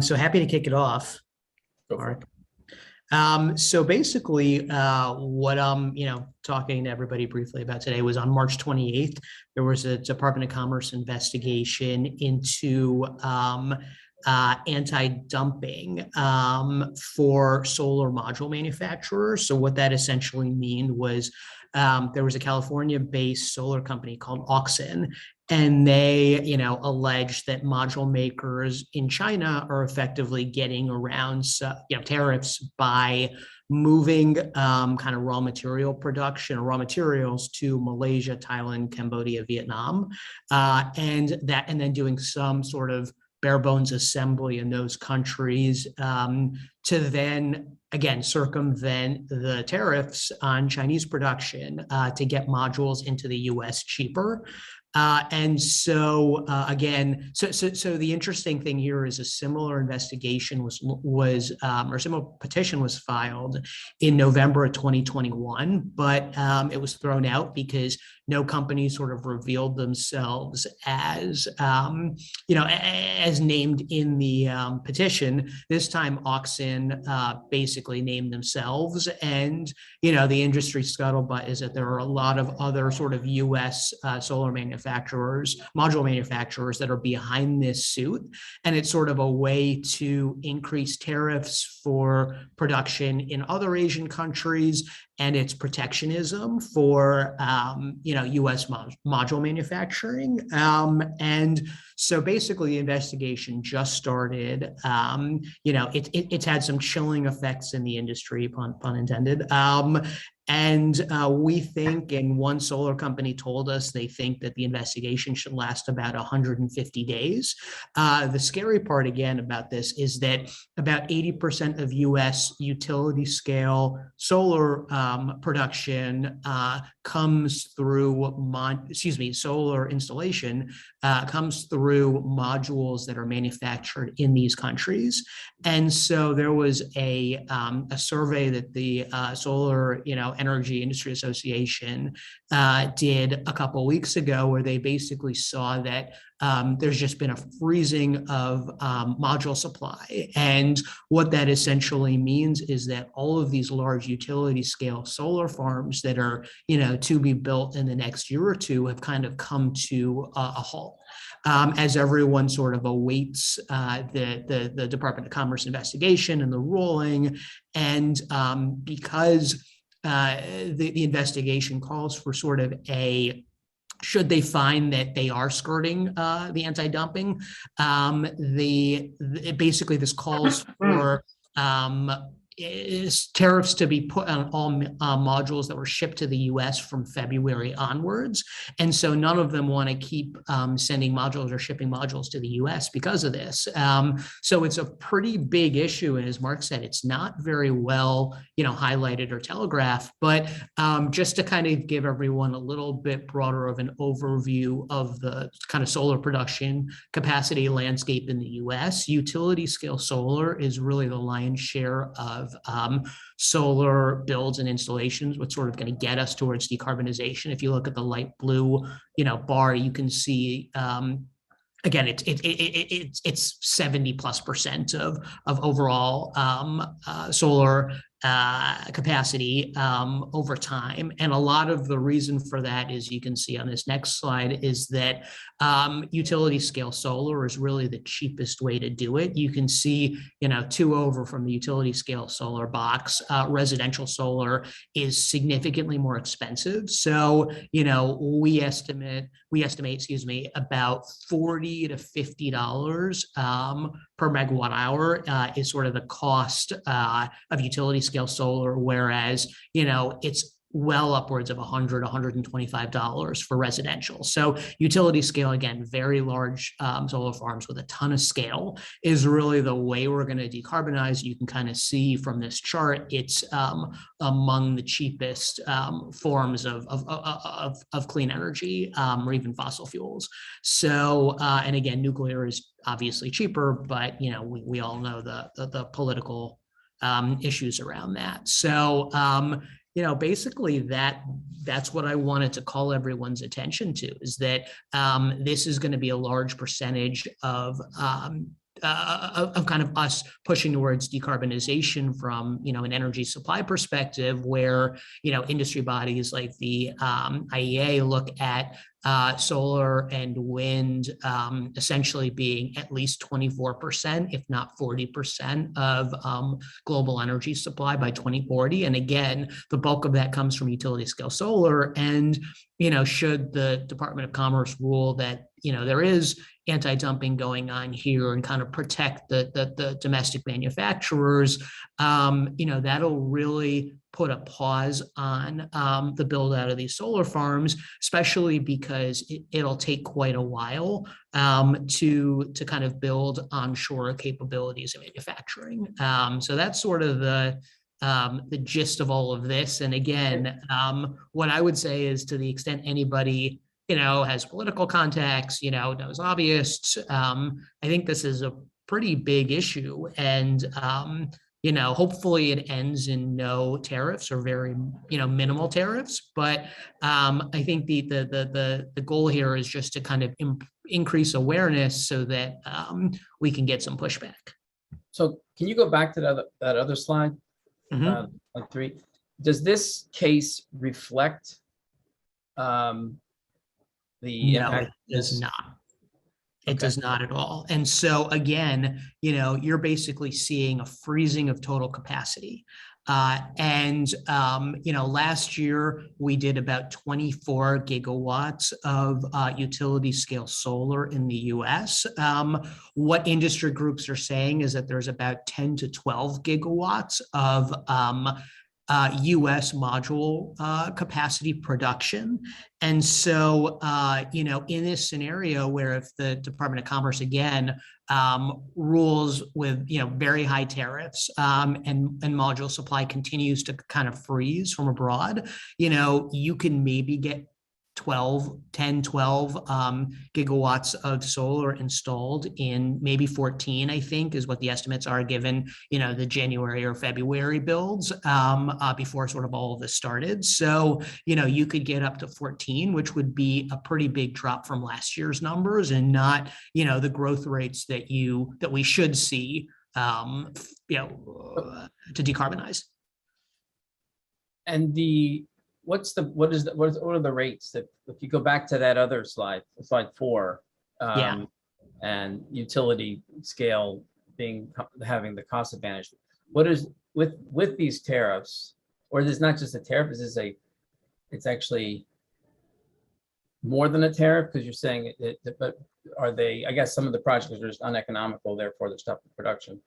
So happy to kick it off, Go for it. Mark. So basically, what I'm, talking to everybody briefly about today was on March 28th, there was a Department of Commerce investigation into anti-dumping for solar module manufacturers. So what that essentially mean was there was a California-based solar company called Auxin, and they, allege that module makers in China are effectively getting around, tariffs by moving kind of raw material production or raw materials to Malaysia, Thailand, Cambodia, Vietnam, and then doing some sort of bare bones assembly in those countries to then again circumvent the tariffs on Chinese production to get modules into the U.S. cheaper. So the interesting thing here is a similar investigation or similar petition was filed in November of 2021, but it was thrown out because no company sort of revealed themselves as as named in the petition. This time, Auxin basically named themselves, and the industry scuttlebutt is that there are a lot of other sort of U.S. Solar manufacturers, module manufacturers that are behind this suit, and it's sort of a way to increase tariffs for production in other Asian countries, and it's protectionism for U.S. module manufacturing. And so basically, the investigation just started. It's had some chilling effects in the industry, pun intended. And we think, and one solar company told us they think that the investigation should last about 150 days. The scary part, again, about this is that about 80% of U.S. utility scale solar production comes through, solar installation comes through modules that are manufactured in these countries. And so there was a survey that the Solar, Energy Industry Association did a couple of weeks ago, where they basically saw that there's just been a freezing of module supply. And what that essentially means is that all of these large utility scale solar farms that are, to be built in the next year or two have kind of come to a halt. As everyone sort of awaits the Department of Commerce investigation and the ruling. And because the investigation calls for sort of should they find that they are skirting the anti-dumping, basically this calls for tariffs to be put on all modules that were shipped to the U.S. from February onwards. And so none of them want to keep sending modules or shipping modules to the U.S. because of this. So it's a pretty big issue. And as Mark said, it's not very well, highlighted or telegraphed. But just to kind of give everyone a little bit broader of an overview of the kind of solar production capacity landscape in the U.S., utility scale solar is really the lion's share of solar builds and installations, what's sort of going to get us towards decarbonization. If you look at the light blue, bar, you can see again, it's 70+% of overall solar capacity over time. And a lot of the reason for that, is you can see on this next slide, is that utility scale solar is really the cheapest way to do it. You can see, two over from the utility scale solar box, residential solar is significantly more expensive. So, we estimate, about $40 to $50 per megawatt hour is sort of the cost of utility scale solar, whereas, it's well upwards of $100, $125 for residential. So utility scale, again, very large solar farms with a ton of scale is really the way we're going to decarbonize. You can kind of see from this chart, it's among the cheapest forms of clean energy or even fossil fuels. So, and again, nuclear is obviously cheaper, but, we all know the political issues around that. So, basically that's what I wanted to call everyone's attention to, is that this is going to be a large percentage of of kind of us pushing towards decarbonization from, an energy supply perspective, where, industry bodies like the IEA look at solar and wind essentially being at least 24%, if not 40% of global energy supply by 2040. And again, the bulk of that comes from utility scale solar. And, should the Department of Commerce rule that, there is anti-dumping going on here and kind of protect the domestic manufacturers, that'll really put a pause on the build out of these solar farms, especially because it'll take quite a while to kind of build onshore capabilities in manufacturing. So that's sort of the gist of all of this. And again, what I would say is, to the extent anybody has political contacts, knows lobbyists, I think this is a pretty big issue. And hopefully it ends in no tariffs or very, minimal tariffs. But I think the goal here is just to kind of increase awareness so that we can get some pushback. So can you go back to that other slide, on 3? Does this case reflect the impact? No, it does not. It does not at all. And so again, you're basically seeing a freezing of total capacity. Last year we did about 24 gigawatts of utility scale solar in the US. What industry groups are saying is that there's about 10 to 12 gigawatts of US module capacity production. And so, in this scenario where if the Department of Commerce again rules with, very high tariffs and module supply continues to kind of freeze from abroad, you can maybe get 12 gigawatts of solar installed in maybe 14, I think, is what the estimates are, given, the January or February builds before sort of all of this started. So, you could get up to 14, which would be a pretty big drop from last year's numbers, and not, the growth rates that we should see, to decarbonize. And what are the rates that, if you go back to that other slide 4, and utility scale having the cost advantage, what is with these tariffs, or is not just a tariff, it's actually more than a tariff, because you're saying but are they, I guess some of the projects are just uneconomical, therefore they're stopping production.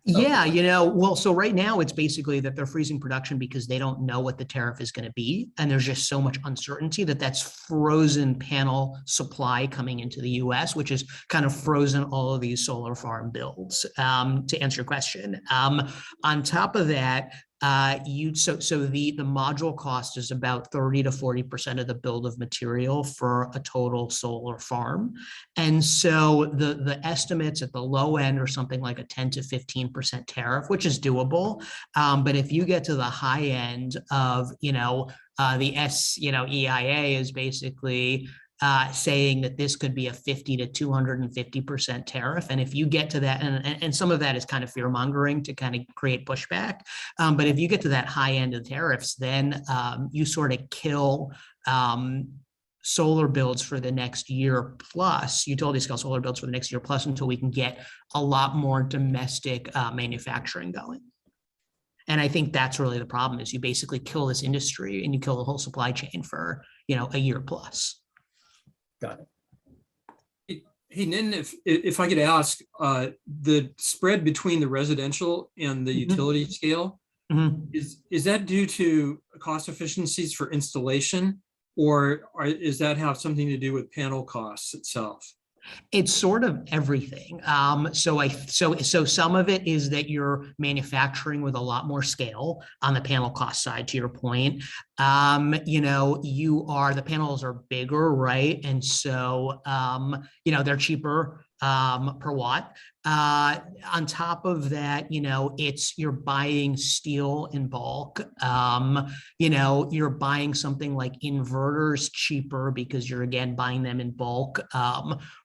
Yeah, well, so right now it's basically that they're freezing production because they don't know what the tariff is going to be. And there's just so much uncertainty that's frozen panel supply coming into the US, which has kind of frozen all of these solar farm builds, to answer your question. On top of that, the module cost is about 30 to 40% of the bill of material for a total solar farm. And so the estimates at the low end are something like a 10 to 15% tariff, which is doable. But if you get to the high end of, the EIA is basically saying that this could be a 50 to 250% tariff. And if you get to that, and some of that is kind of fear mongering to kind of create pushback. But if you get to that high end of tariffs, then you sort of kill solar builds for the next year plus, utility scale solar builds for the next year plus, until we can get a lot more domestic manufacturing going. And I think that's really the problem, is you basically kill this industry and you kill the whole supply chain for, a year plus. Got it. Hey, Nitin, if I could ask, the spread between the residential and the utility scale, is that due to cost efficiencies for installation, or is that have something to do with panel costs itself? It's sort of everything. So some of it is that you're manufacturing with a lot more scale on the panel cost side, to your point. The panels are bigger, right? And so, they're cheaper per watt. On top of that, you're buying steel in bulk. You're buying something like inverters cheaper because you're again buying them in bulk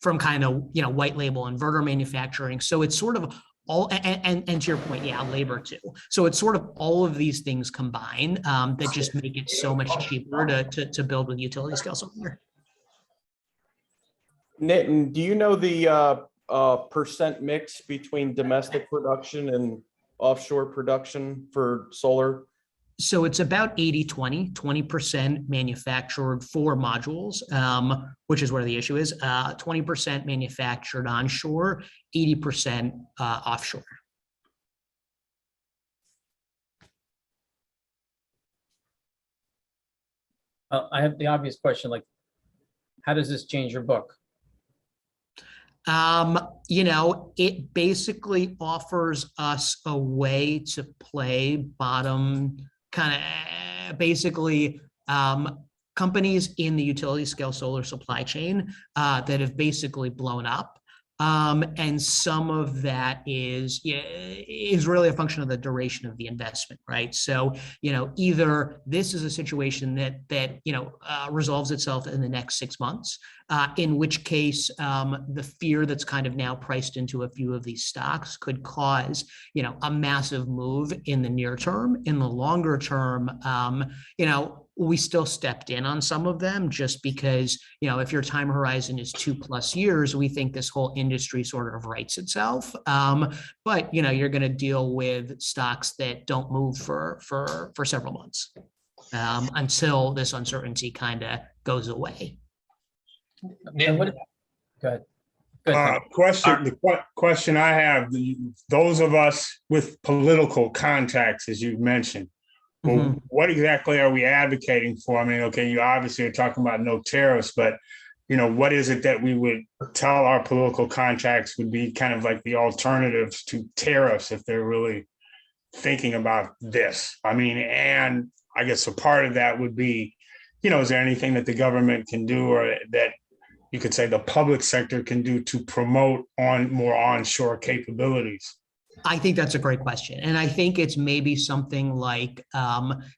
from kind of white label inverter manufacturing. So it's sort of all, and to your point, yeah, labor too. So it's sort of all of these things combined that just make it so much cheaper to build with utility scale solar. Nitin, do you know the percent mix between domestic production and offshore production for solar? So it's about 80-20, 20% manufactured for modules, which is where the issue is, 20% manufactured onshore, 80% offshore. I have the obvious question, like, how does this change your book? It basically offers us a way to play bottom kind of basically companies in the utility scale solar supply chain that have basically blown up. And some of that is really a function of the duration of the investment, right? So, either this is a situation that resolves itself in the next 6 months, in which case the fear that's kind of now priced into a few of these stocks could cause, a massive move in the near term. In the longer term, we still stepped in on some of them just because, if your time horizon is 2+ years, we think this whole industry sort of rights itself. But, you're going to deal with stocks that don't move for several months until this uncertainty kind of goes away. And what, go ahead. Go ahead, Tom. The question I have, those of us with political contacts, as you mentioned, well, what exactly are we advocating for? I mean, okay, you obviously are talking about no tariffs, but what is it that we would tell our political contacts would be kind of like the alternatives to tariffs if they're really thinking about this? I mean, and I guess a part of that would be, is there anything that the government can do or that you could say the public sector can do to promote more onshore capabilities? I think that's a great question. And I think it's maybe something like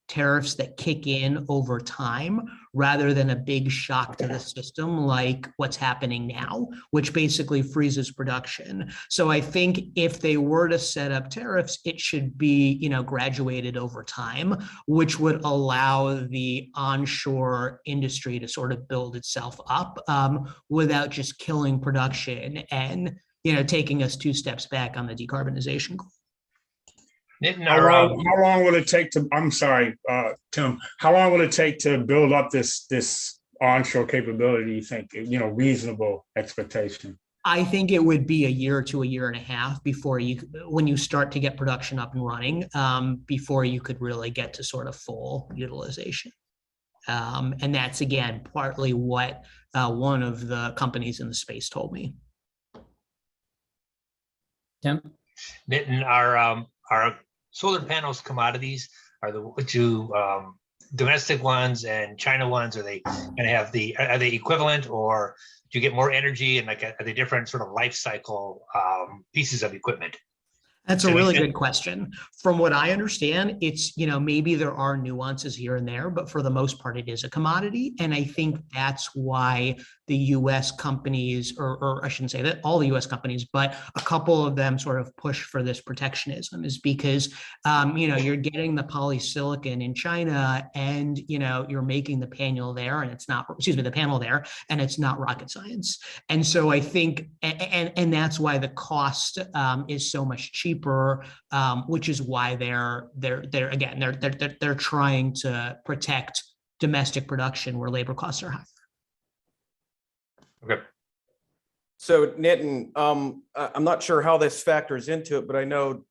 tariffs that kick in over time rather than a big shock to the system like what's happening now, which basically freezes production. So I think if they were to set up tariffs, it should be, graduated over time, which would allow the onshore industry to sort of build itself up without just killing production and taking us 2 steps back on the decarbonization goal. How long will it take to, I'm sorry, Tim, how long will it take to build up this onshore capability, you think, reasonable expectation? I think it would be a year to a year and a half before when you start to get production up and running, before you could really get to sort of full utilization. And that's, again, partly what one of the companies in the space told me. Tim? Nitin, our solar panels commodities are the two domestic ones and China ones. Are they are they equivalent, or do you get more energy, and are they different sort of life cycle pieces of equipment? That's a really good question. From what I understand, it's, maybe there are nuances here and there, but for the most part, it is a commodity. And I think that's why the US companies, or I shouldn't say that all the US companies, but a couple of them sort of push for this protectionism, is because, you're getting the polysilicon in China and, you're making the panel there and it's not, the panel there, and it's not rocket science. And so I think, and that's why the cost is so much cheaper, which is why they're trying to protect domestic production where labor costs are high. Okay. So Nitin, I'm not sure how this factors into it, but I know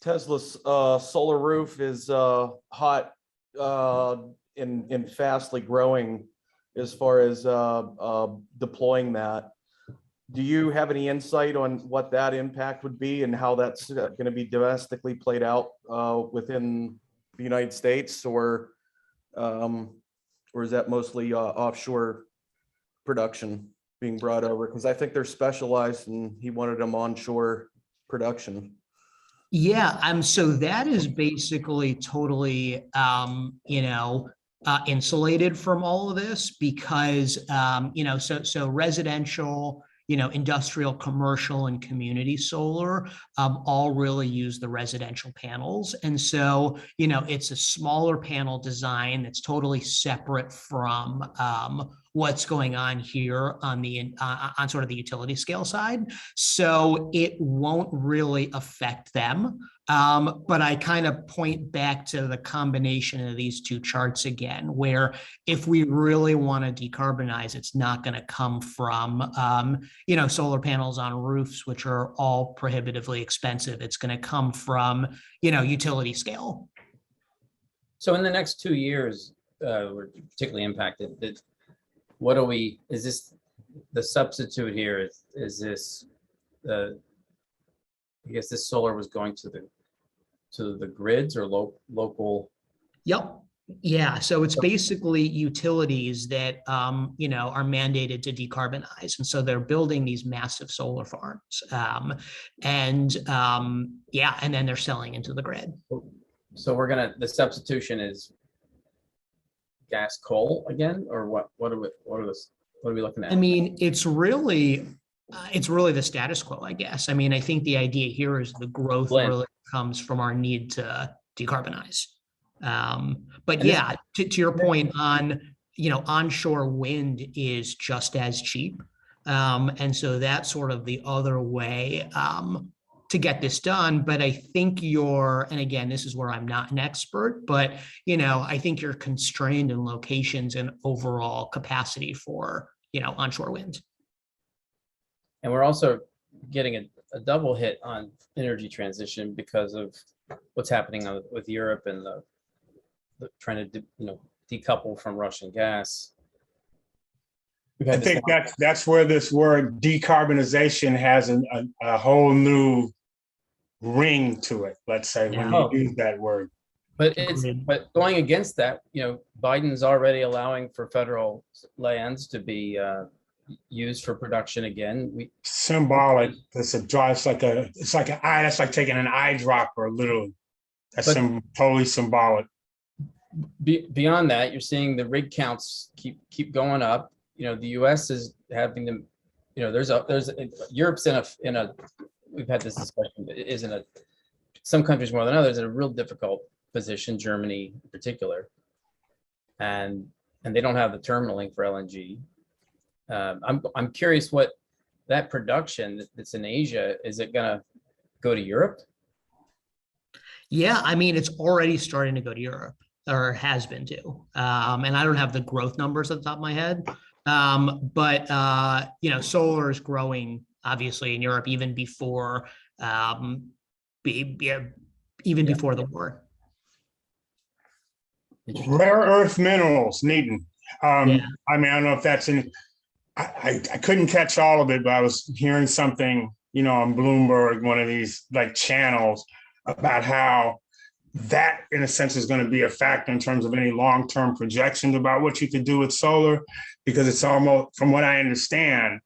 Tesla's solar roof is hot and fastly growing as far as deploying that. Do you have any insight on what that impact would be and how that's going to be domestically played out within the United States, or is that mostly offshore production being brought over? Because I think they're specialized and he wanted them onshore production. Yeah, so that is basically totally, insulated from all of this because, so residential, industrial, commercial, and community solar all really use the residential panels. And so, it's a smaller panel design that's totally separate from what's going on here on the on sort of the utility scale side. So it won't really affect them. But I kind of point back to the combination of these two charts again, where if we really want to decarbonize, it's not going to come from, solar panels on roofs, which are all prohibitively expensive. It's going to come from, utility scale. So in the next 2 years, we're particularly impacted. Is this the substitute here? Is this I guess this solar was going to the grids or local? Yep. Yeah. So it's basically utilities that, are mandated to decarbonize. And so they're building these massive solar farms. And then they're selling into the grid. So the substitution is gas, coal again, or what are we looking at? I mean, it's really the status quo, I guess. I mean, I think the idea here is the growth really comes from our need to decarbonize. But yeah, to your point on, onshore wind is just as cheap. And so that's sort of the other way to get this done. But I think and again, this is where I'm not an expert, but, I think you're constrained in locations and overall capacity for, onshore wind. And we're also getting a double hit on energy transition because of what's happening with Europe and the trying to decouple from Russian gas. I think that's where this word decarbonization has a whole new ring to it, let's say, when you use that word. But going against that, Biden's already allowing for federal lands to be used for production again. Symbolic. It's like an eye. That's like taking an eyedropper, literally. That's totally symbolic. Beyond that, you're seeing the rig counts keep going up. The U.S. is having them. Europe's in a. We've had this discussion. Is in some countries more than others in a real difficult position. Germany in particular, and they don't have the terminaling for LNG. I'm curious what that production that's in Asia, is it going to go to Europe? Yeah, I mean, it's already starting to go to Europe, or has been to. And I don't have the growth numbers at the top of my head. But solar is growing obviously in Europe even before before the war. Rare earth minerals, Neaton. I mean, I don't know if that's I couldn't catch all of it, but I was hearing something, on Bloomberg, one of these like channels, about how that in a sense is going to be a factor in terms of any long-term projections about what you could do with solar, because it's almost, from what I understand,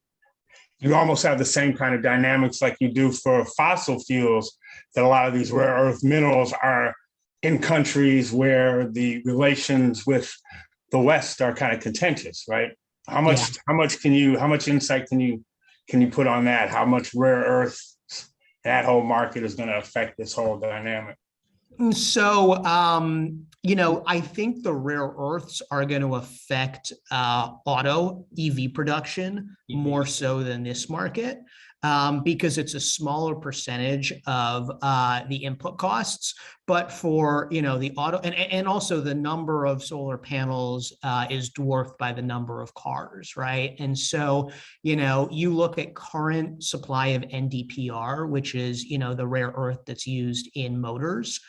you almost have the same kind of dynamics like you do for fossil fuels, that a lot of these rare earth minerals are in countries where the relations with the West are kind of contentious, right? How much insight can you put on that? How much rare earth that whole market is going to affect this whole dynamic? So, I think the rare earths are going to affect auto EV production more so than this market, because it's a smaller percentage of the input costs. But for, the auto and also the number of solar panels is dwarfed by the number of cars, right? And so, you look at current supply of NdPr, which is, the rare earth that's used in motors.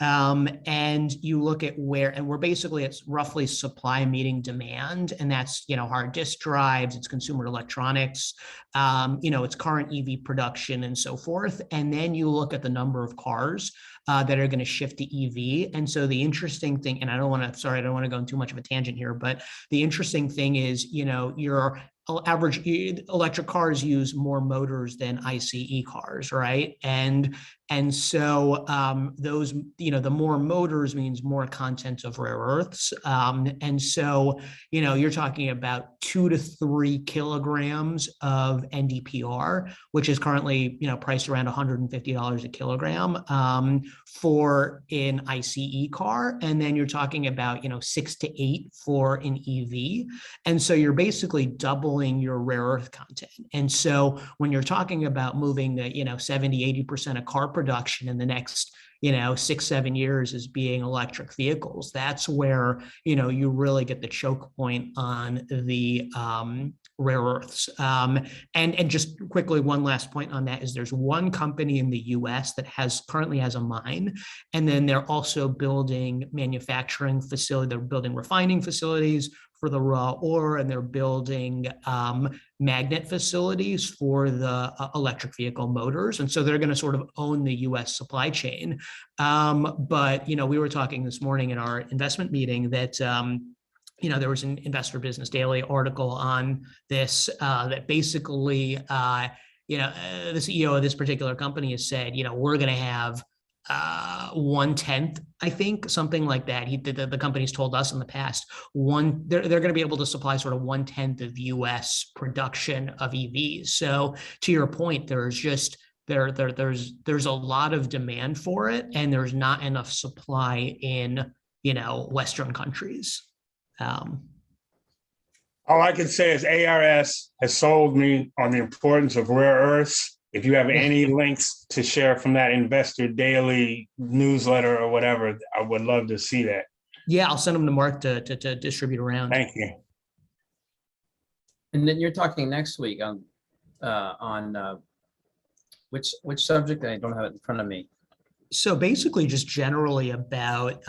And you look at we're basically, it's roughly supply meeting demand, and that's, hard disk drives, it's consumer electronics, it's current EV production and so forth. And then you look at the number of cars that are going to shift to EV. And so the interesting thing, and I don't want to go in too much of a tangent here, but the interesting thing is, your average electric cars use more motors than ICE cars, right? And so those, the more motors means more content of rare earths. And so, you're talking about 2 to 3 kilograms of NdPr, which is currently, priced around $150 a kilogram for an ICE car. And then you're talking about, 6 to 8 for an EV. And so you're basically doubling your rare earth content. And so when you're talking about moving the, 70, 80% of car production in the next 6-7 years as being electric vehicles, that's where you really get the choke point on the rare earths. And just quickly, one last point on that is there's one company in the US that currently has a mine, and then they're also building manufacturing facility. They're building refining facilities for the raw ore, and they're building magnet facilities for the electric vehicle motors. And so they're going to sort of own the US supply chain. But, we were talking this morning in our investment meeting that, there was an Investor Business Daily article on this that basically, the CEO of this particular company has said, we're going to have 1/10, I think, something like that. The company's told us in the past they're going to be able to supply sort of 1/10 of US production of EVs. So to your point, there's a lot of demand for it, and there's not enough supply in Western countries. All I can say is ARS has sold me on the importance of rare earths. If you have any links to share from that Investor Daily newsletter or whatever, I would love to see that. Yeah, I'll send them to Mark to distribute around. Thank you. And then you're talking next week on which subject? I don't have it in front of me. So basically just generally about,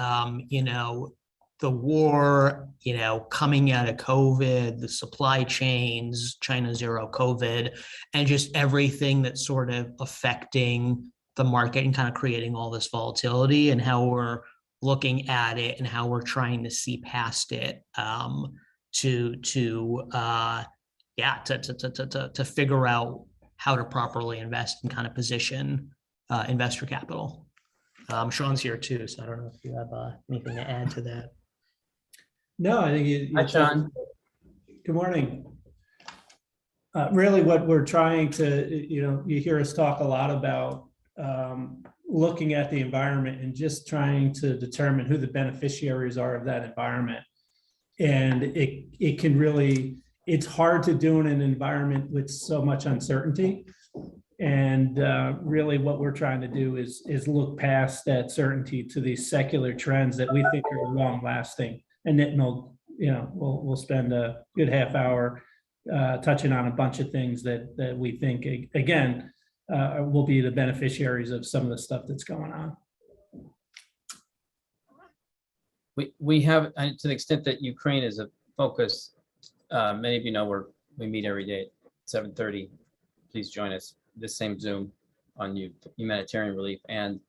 the war, coming out of COVID, the supply chains, China zero COVID, and just everything that's sort of affecting the market and kind of creating all this volatility, and how we're looking at it and how we're trying to see past it to figure out how to properly invest and kind of position investor capital. Sean's here too, so I don't know if you have anything to add to that. No, I think you. Hi, Sean. Good morning. Really what we're trying to, you hear us talk a lot about looking at the environment and just trying to determine who the beneficiaries are of that environment. And it can really, it's hard to do in an environment with so much uncertainty. And really what we're trying to do is look past that certainty to these secular trends that we think are long lasting. And Nitin we'll spend a good half hour touching on a bunch of things that we think, again, will be the beneficiaries of some of the stuff that's going on. We have, to the extent that Ukraine is a focus, many of you know we meet every day at 7:30. Please join us this same Zoom on humanitarian relief. And